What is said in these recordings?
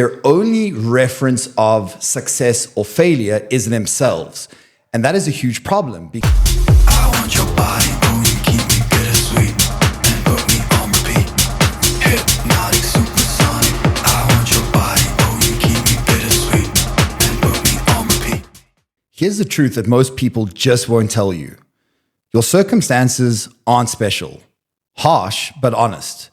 Their only reference of success or failure is themselves. And that is a huge problem. I want your body, oh, you keep me bittersweet and put me on repeat. Hypnotic, supersonic. I want your body, oh, you keep me bittersweet and put me on repeat. Here's the truth that most people just won't tell you. Your circumstances aren't special. Harsh, but honest.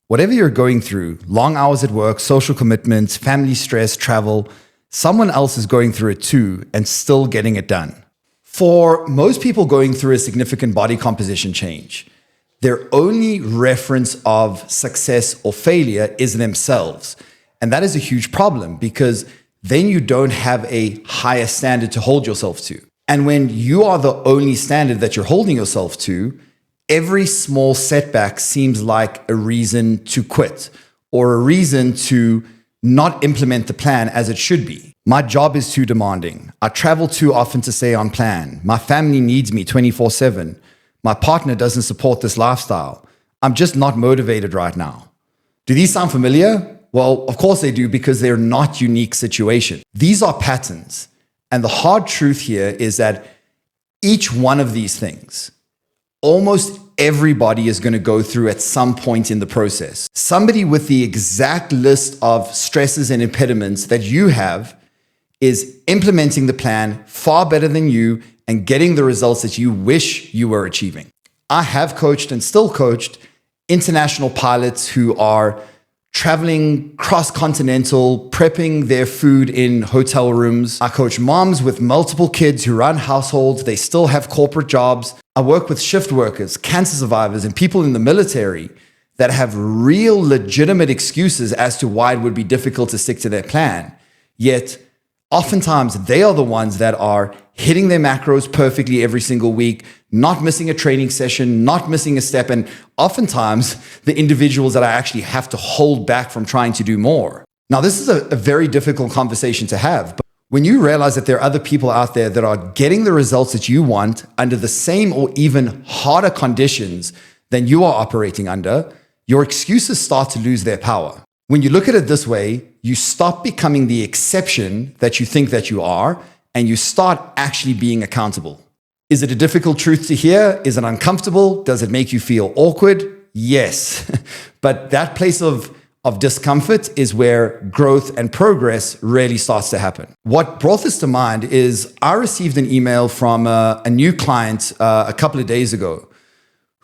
Whatever you're going through, long hours at work, social commitments, family stress, travel, someone else is going through it too and still getting it done. For most people going through a significant body composition change, their only reference of success or failure is themselves. And that is a huge problem because then you don't have a higher standard to hold yourself to. And when you are the only standard that you're holding yourself to, every small setback seems like a reason to quit or a reason to not implement the plan as it should be. My job is too demanding. I travel too often to stay on plan. My family needs me 24/7. My partner doesn't support this lifestyle. I'm just not motivated right now. Do these sound familiar? Well, of course they do, because they're not unique situations. These are patterns. And the hard truth here is that each one of these things, almost everybody is going to go through at some point in the process. Somebody with the exact list of stresses and impediments that you have is implementing the plan far better than you and getting the results that you wish you were achieving. I have coached and still coached international pilots who are traveling cross-continental, prepping their food in hotel rooms. I coach moms with multiple kids who run households. They still have corporate jobs. I work with shift workers, cancer survivors, and people in the military that have real legitimate excuses as to why it would be difficult to stick to their plan. Yet, oftentimes, they are the ones that are hitting their macros perfectly every single week, not missing a training session, not missing a step, and oftentimes the individuals that I actually have to hold back from trying to do more. Now, this is a very difficult conversation to have, but when you realize that there are other people out there that are getting the results that you want under the same or even harder conditions than you are operating under, your excuses start to lose their power. When you look at it this way, you stop becoming the exception that you think that you are, and you start actually being accountable. Is it a difficult truth to hear? Is it uncomfortable? Does it make you feel awkward? Yes. But that place of discomfort is where growth and progress really starts to happen. What brought this to mind is I received an email from a new client a couple of days ago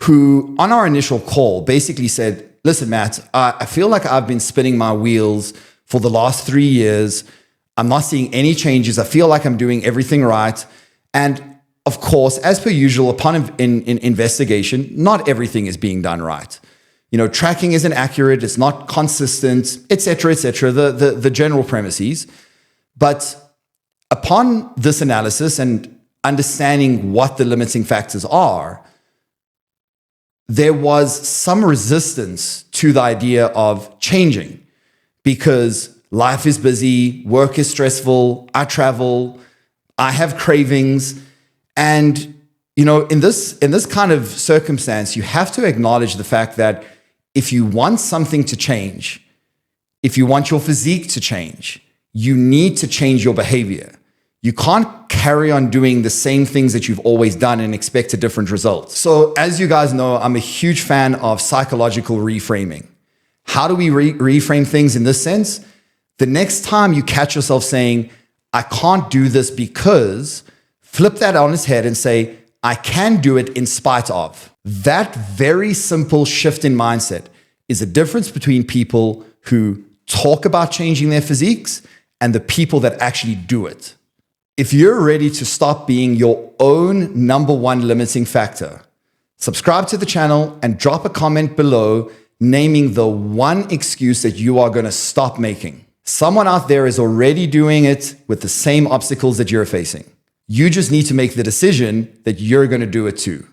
who, on our initial call, basically said, listen, Matt, I feel like I've been spinning my wheels for the last 3 years. I'm not seeing any changes. I feel like I'm doing everything right. And of course, as per usual, upon investigation, not everything is being done right. You know, tracking isn't accurate. It's not consistent, et cetera, the general premises. But upon this analysis and understanding what the limiting factors are, there was some resistance to the idea of changing because life is busy, work is stressful, I travel, I have cravings. And, you know, in this kind of circumstance, you have to acknowledge the fact that if you want something to change, if you want your physique to change, you need to change your behavior. You can't carry on doing the same things that you've always done and expect a different result. So as you guys know, I'm a huge fan of psychological reframing. How do we reframe things in this sense? The next time you catch yourself saying, I can't do this because, flip that on its head and say, I can do it in spite of. That very simple shift in mindset is a difference between people who talk about changing their physiques and the people that actually do it. If you're ready to stop being your own number one limiting factor, subscribe to the channel and drop a comment below naming the one excuse that you are going to stop making. Someone out there is already doing it with the same obstacles that you're facing. You just need to make the decision that you're going to do it too.